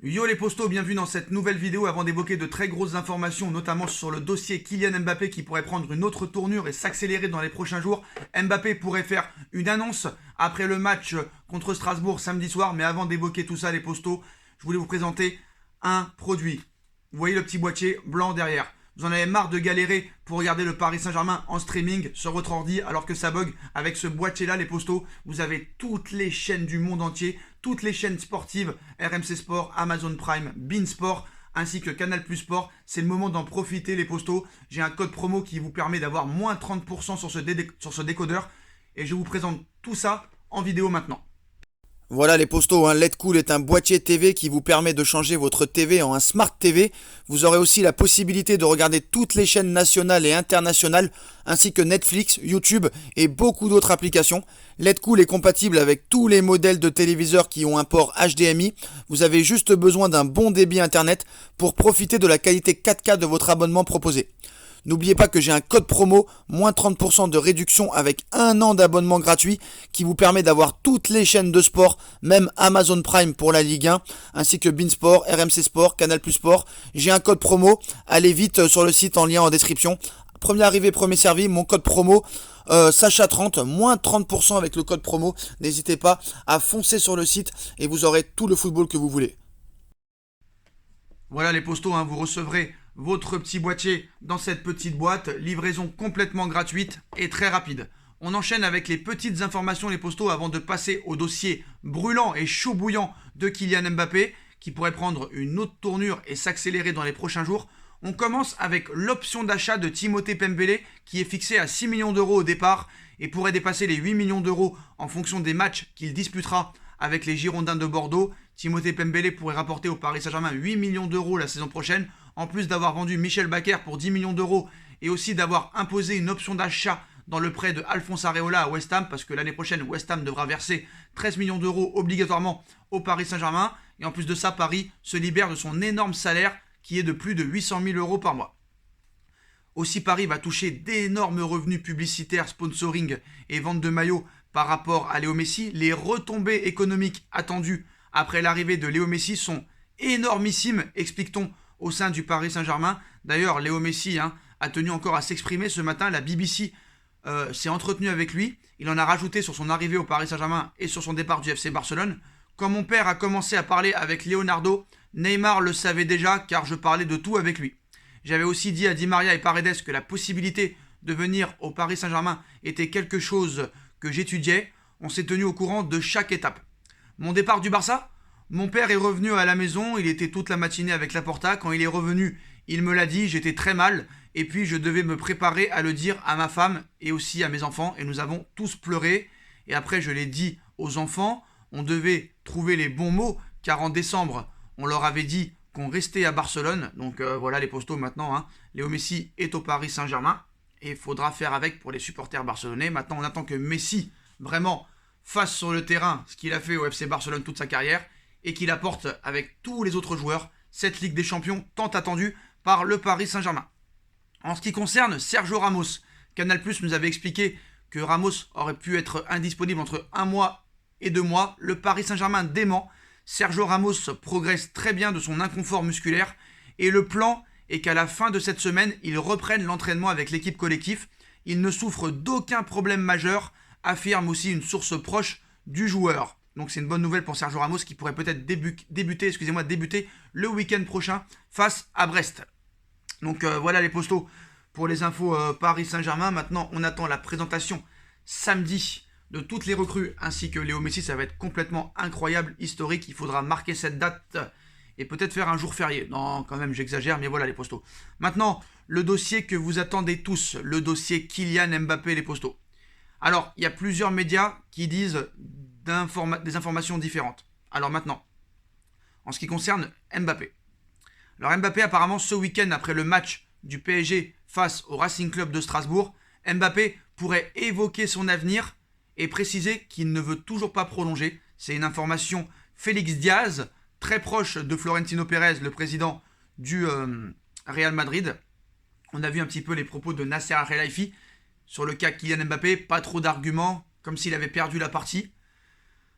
Yo les postos, bienvenue dans cette nouvelle vidéo avant d'évoquer de très grosses informations, notamment sur le dossier Kylian Mbappé qui pourrait prendre une autre tournure et s'accélérer dans les prochains jours. Mbappé pourrait faire une annonce après le match contre Strasbourg samedi soir, mais avant d'évoquer tout ça les postos, je voulais vous présenter un produit. Vous voyez le petit boîtier blanc derrière. Vous en avez marre de galérer pour regarder le Paris Saint-Germain en streaming sur votre ordi alors que ça bug. Avec ce boîtier-là, les postos, vous avez toutes les chaînes du monde entier, toutes les chaînes sportives, RMC Sport, Amazon Prime, beIN Sport, ainsi que Canal Plus Sport. C'est le moment d'en profiter, les postos. J'ai un code promo qui vous permet d'avoir moins 30% sur ce décodeur. Et je vous présente tout ça en vidéo maintenant. Voilà les postos, Letcool est un boîtier TV qui vous permet de changer votre TV en un Smart TV. Vous aurez aussi la possibilité de regarder toutes les chaînes nationales et internationales, ainsi que Netflix, YouTube et beaucoup d'autres applications. Letcool est compatible avec tous les modèles de téléviseurs qui ont un port HDMI. Vous avez juste besoin d'un bon débit internet pour profiter de la qualité 4K de votre abonnement proposé. N'oubliez pas que j'ai un code promo, moins 30% de réduction avec un an d'abonnement gratuit qui vous permet d'avoir toutes les chaînes de sport, même Amazon Prime pour la Ligue 1, ainsi que beIN Sport, RMC Sport, Canal Plus Sport. J'ai un code promo, allez vite sur le site en lien en description. Premier arrivé, premier servi, mon code promo Sacha30, moins 30% avec le code promo. N'hésitez pas à foncer sur le site et vous aurez tout le football que vous voulez. Voilà les postos, vous recevrez votre petit boîtier dans cette petite boîte, livraison complètement gratuite et très rapide. On enchaîne avec les petites informations les postos avant de passer au dossier brûlant et chaud bouillant de Kylian Mbappé qui pourrait prendre une autre tournure et s'accélérer dans les prochains jours. On commence avec l'option d'achat de Timothée Pembele qui est fixée à 6 millions d'euros au départ et pourrait dépasser les 8 millions d'euros en fonction des matchs qu'il disputera avec les Girondins de Bordeaux. Timothée Pembele pourrait rapporter au Paris Saint-Germain 8 millions d'euros la saison prochaine, en plus d'avoir vendu Michel Bakker pour 10 millions d'euros et aussi d'avoir imposé une option d'achat dans le prêt de Alphonse Areola à West Ham, parce que l'année prochaine, West Ham devra verser 13 millions d'euros obligatoirement au Paris Saint-Germain. Et en plus de ça, Paris se libère de son énorme salaire qui est de plus de 800 000 euros par mois. Aussi, Paris va toucher d'énormes revenus publicitaires, sponsoring et vente de maillots par rapport à Léo Messi. Les retombées économiques attendues après l'arrivée de Léo Messi sont énormissimes, explique-t-on au sein du Paris Saint-Germain. D'ailleurs, Léo Messi a tenu encore à s'exprimer ce matin. La BBC s'est entretenue avec lui. Il en a rajouté sur son arrivée au Paris Saint-Germain et sur son départ du FC Barcelone. Quand mon père a commencé à parler avec Leonardo, Neymar le savait déjà car je parlais de tout avec lui. J'avais aussi dit à Di Maria et Paredes que la possibilité de venir au Paris Saint-Germain était quelque chose que j'étudiais. On s'est tenu au courant de chaque étape. Mon départ du Barça, mon père est revenu à la maison, il était toute la matinée avec Laporta. Quand il est revenu, il me l'a dit, j'étais très mal. Et puis je devais me préparer à le dire à ma femme et aussi à mes enfants. Et nous avons tous pleuré. Et après je l'ai dit aux enfants, on devait trouver les bons mots. Car en décembre, on leur avait dit qu'on restait à Barcelone. Donc voilà les postos maintenant. Léo Messi est au Paris Saint-Germain. Et il faudra faire avec pour les supporters barcelonais. Maintenant on attend que Messi vraiment fasse sur le terrain ce qu'il a fait au FC Barcelone toute sa carrière. Et qu'il apporte avec tous les autres joueurs cette Ligue des Champions tant attendue par le Paris Saint-Germain. En ce qui concerne Sergio Ramos, Canal+ nous avait expliqué que Ramos aurait pu être indisponible entre 1 mois et 2 mois. Le Paris Saint-Germain dément. Sergio Ramos progresse très bien de son inconfort musculaire et le plan est qu'à la fin de cette semaine, il reprenne l'entraînement avec l'équipe collective. Il ne souffre d'aucun problème majeur, affirme aussi une source proche du joueur. Donc c'est une bonne nouvelle pour Sergio Ramos qui pourrait peut-être débuter le week-end prochain face à Brest. Donc voilà les postos pour les infos Paris Saint-Germain. Maintenant on attend la présentation samedi de toutes les recrues ainsi que Léo Messi. Ça va être complètement incroyable, historique. Il faudra marquer cette date et peut-être faire un jour férié. Non, quand même j'exagère, mais voilà les postos. Maintenant le dossier que vous attendez tous, le dossier Kylian Mbappé les postos. Alors il y a plusieurs médias qui disent des informations différentes. Alors maintenant, en ce qui concerne Mbappé. Alors Mbappé apparemment ce week-end après le match du PSG face au Racing Club de Strasbourg, Mbappé pourrait évoquer son avenir et préciser qu'il ne veut toujours pas prolonger. C'est une information Félix Diaz, très proche de Florentino Pérez, le président du Real Madrid. On a vu un petit peu les propos de Nasser Al-Khelaifi sur le cas Kylian Mbappé, pas trop d'arguments, comme s'il avait perdu la partie.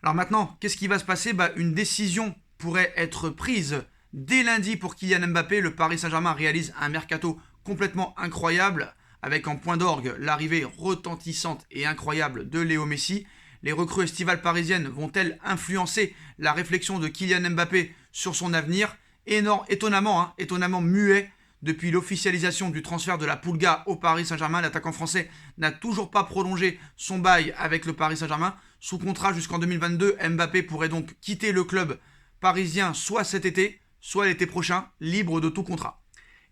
Alors maintenant, qu'est-ce qui va se passer ? Une décision pourrait être prise dès lundi pour Kylian Mbappé. Le Paris Saint-Germain réalise un mercato complètement incroyable, avec en point d'orgue l'arrivée retentissante et incroyable de Léo Messi. Les recrues estivales parisiennes vont-elles influencer la réflexion de Kylian Mbappé sur son avenir? Étonnamment muet depuis l'officialisation du transfert de la Pulga au Paris Saint-Germain. L'attaquant français n'a toujours pas prolongé son bail avec le Paris Saint-Germain. Sous contrat jusqu'en 2022, Mbappé pourrait donc quitter le club parisien soit cet été, soit l'été prochain, libre de tout contrat.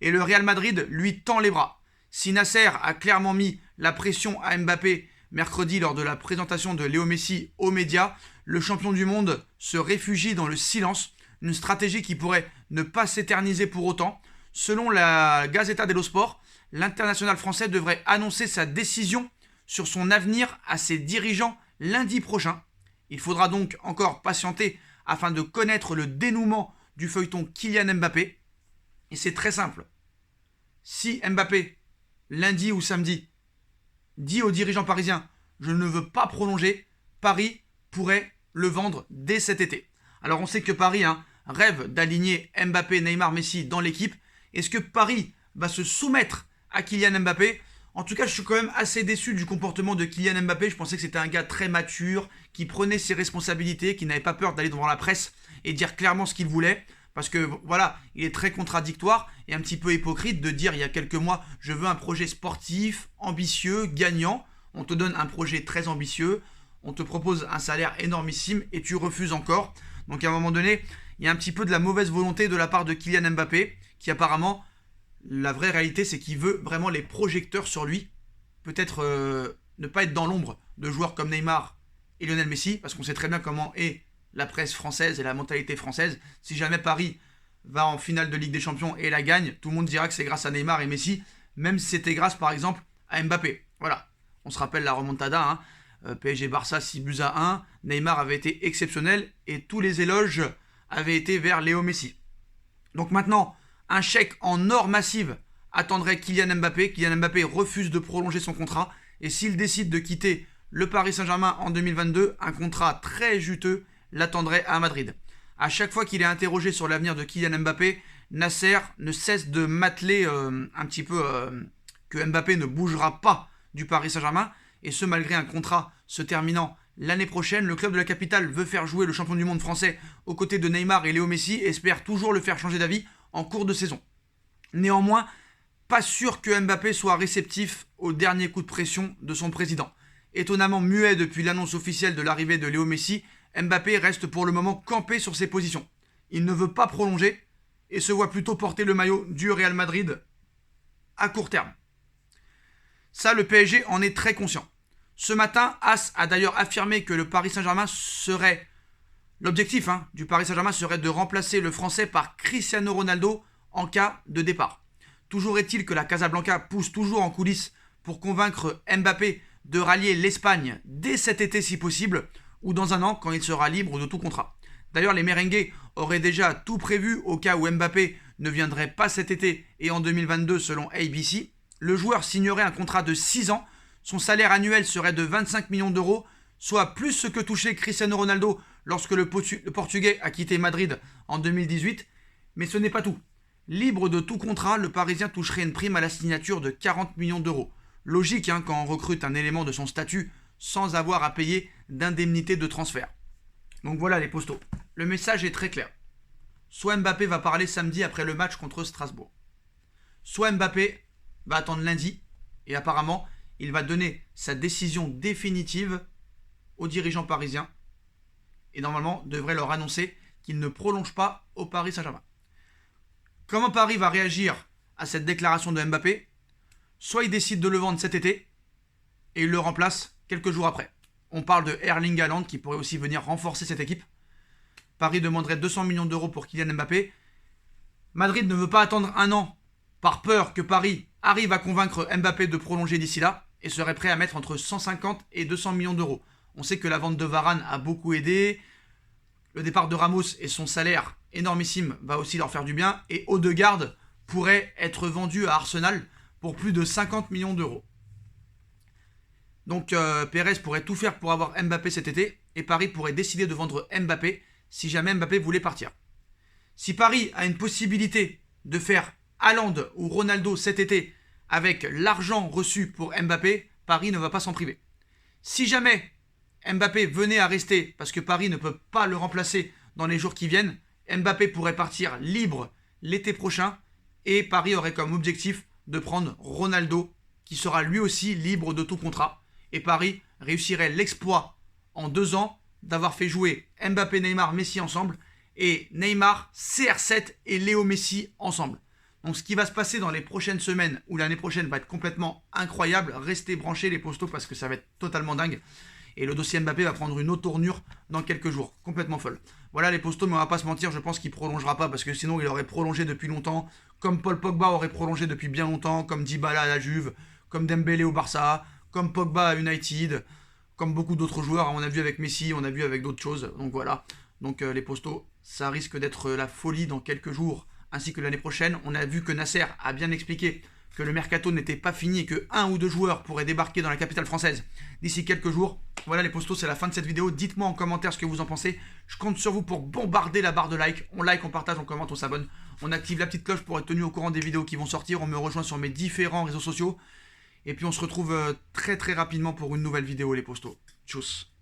Et le Real Madrid lui tend les bras. Si Nasser a clairement mis la pression à Mbappé mercredi lors de la présentation de Léo Messi aux médias, le champion du monde se réfugie dans le silence, une stratégie qui pourrait ne pas s'éterniser pour autant. Selon la Gazzetta dello Sport, l'international français devrait annoncer sa décision sur son avenir à ses dirigeants lundi prochain. Il faudra donc encore patienter afin de connaître le dénouement du feuilleton Kylian Mbappé. Et c'est très simple. Si Mbappé, lundi ou samedi, dit aux dirigeants parisiens « Je ne veux pas prolonger », Paris pourrait le vendre dès cet été. Alors on sait que Paris rêve d'aligner Mbappé, Neymar, Messi dans l'équipe. Est-ce que Paris va se soumettre à Kylian Mbappé? En tout cas, je suis quand même assez déçu du comportement de Kylian Mbappé. Je pensais que c'était un gars très mature, qui prenait ses responsabilités, qui n'avait pas peur d'aller devant la presse et dire clairement ce qu'il voulait. Parce que voilà, il est très contradictoire et un petit peu hypocrite de dire il y a quelques mois « Je veux un projet sportif, ambitieux, gagnant ». On te donne un projet très ambitieux, on te propose un salaire énormissime et tu refuses encore. Donc à un moment donné, il y a un petit peu de la mauvaise volonté de la part de Kylian Mbappé qui apparemment, la vraie réalité c'est qu'il veut vraiment les projecteurs sur lui. Peut-être ne pas être dans l'ombre de joueurs comme Neymar et Lionel Messi parce qu'on sait très bien comment est la presse française et la mentalité française. Si jamais Paris va en finale de Ligue des Champions et la gagne, tout le monde dira que c'est grâce à Neymar et Messi, même si c'était grâce par exemple à Mbappé. Voilà, on se rappelle la remontada, PSG-Barça 6-1, Neymar avait été exceptionnel et tous les éloges avaient été vers Léo Messi. Donc maintenant, un chèque en or massive attendrait Kylian Mbappé. Kylian Mbappé refuse de prolonger son contrat et s'il décide de quitter le Paris Saint-Germain en 2022, un contrat très juteux l'attendrait à Madrid. À chaque fois qu'il est interrogé sur l'avenir de Kylian Mbappé, Nasser ne cesse de mateler un petit peu que Mbappé ne bougera pas du Paris Saint-Germain, et ce malgré un contrat se terminant l'année prochaine. Le club de la capitale veut faire jouer le champion du monde français aux côtés de Neymar et Léo Messi et espère toujours le faire changer d'avis en cours de saison. Néanmoins, pas sûr que Mbappé soit réceptif au dernier coup de pression de son président. Étonnamment muet depuis l'annonce officielle de l'arrivée de Léo Messi, Mbappé reste pour le moment campé sur ses positions. Il ne veut pas prolonger et se voit plutôt porter le maillot du Real Madrid à court terme. Ça, le PSG en est très conscient. Ce matin, As a d'ailleurs affirmé que le Paris Saint-Germain serait... L'objectif du Paris Saint-Germain serait de remplacer le Français par Cristiano Ronaldo en cas de départ. Toujours est-il que la Casablanca pousse toujours en coulisses pour convaincre Mbappé de rallier l'Espagne dès cet été si possible, ou dans un an quand il sera libre de tout contrat. D'ailleurs, les merengues auraient déjà tout prévu au cas où Mbappé ne viendrait pas cet été et en 2022 selon ABC. Le joueur signerait un contrat de 6 ans, son salaire annuel serait de 25 millions d'euros, soit plus ce que touchait Cristiano Ronaldo lorsque le Portugais a quitté Madrid en 2018. Mais ce n'est pas tout. Libre de tout contrat, le Parisien toucherait une prime à la signature de 40 millions d'euros. Logique quand on recrute un élément de son statut sans avoir à payer d'indemnité de transfert. Donc voilà les postos. Le message est très clair. Soit Mbappé va parler samedi après le match contre Strasbourg. Soit Mbappé va attendre lundi et apparemment il va donner sa décision définitive aux dirigeants parisiens et normalement devrait leur annoncer qu'il ne prolonge pas au Paris Saint-Germain. Comment Paris va réagir à cette déclaration de Mbappé? Soit il décide de le vendre cet été et il le remplace quelques jours après. On parle de Erling Haaland qui pourrait aussi venir renforcer cette équipe. Paris demanderait 200 millions d'euros pour Kylian Mbappé. Madrid ne veut pas attendre un an par peur que Paris arrive à convaincre Mbappé de prolonger d'ici là et serait prêt à mettre entre 150 et 200 millions d'euros. On sait que la vente de Varane a beaucoup aidé. Le départ de Ramos et son salaire énormissime va aussi leur faire du bien. Et Odegaard pourrait être vendu à Arsenal pour plus de 50 millions d'euros. Donc Pérez pourrait tout faire pour avoir Mbappé cet été et Paris pourrait décider de vendre Mbappé si jamais Mbappé voulait partir. Si Paris a une possibilité de faire Haaland ou Ronaldo cet été avec l'argent reçu pour Mbappé, Paris ne va pas s'en priver. Si jamais Mbappé venait à rester parce que Paris ne peut pas le remplacer dans les jours qui viennent, Mbappé pourrait partir libre l'été prochain et Paris aurait comme objectif de prendre Ronaldo qui sera lui aussi libre de tout contrat. Et Paris réussirait l'exploit en 2 ans d'avoir fait jouer Mbappé, Neymar, Messi ensemble et Neymar, CR7 et Léo Messi ensemble. Donc ce qui va se passer dans les prochaines semaines ou l'année prochaine va être complètement incroyable. Restez branchés les postos parce que ça va être totalement dingue. Et le dossier Mbappé va prendre une autre tournure dans quelques jours. Complètement folle. Voilà les postos, mais on va pas se mentir, je pense qu'il prolongera pas parce que sinon il aurait prolongé depuis longtemps. Comme Paul Pogba aurait prolongé depuis bien longtemps, comme Dybala à la Juve, comme Dembélé au Barça, comme Pogba à United, comme beaucoup d'autres joueurs. On a vu avec Messi, on a vu avec d'autres choses. Donc voilà. Donc les postos, ça risque d'être la folie dans quelques jours, ainsi que l'année prochaine. On a vu que Nasser a bien expliqué que le mercato n'était pas fini et que 1 ou 2 joueurs pourraient débarquer dans la capitale française d'ici quelques jours. Voilà les postos, c'est la fin de cette vidéo. Dites-moi en commentaire ce que vous en pensez. Je compte sur vous pour bombarder la barre de like. On like, on partage, on commente, on s'abonne. On active la petite cloche pour être tenu au courant des vidéos qui vont sortir. On me rejoint sur mes différents réseaux sociaux. Et puis on se retrouve très très rapidement pour une nouvelle vidéo les postos. Tchuss.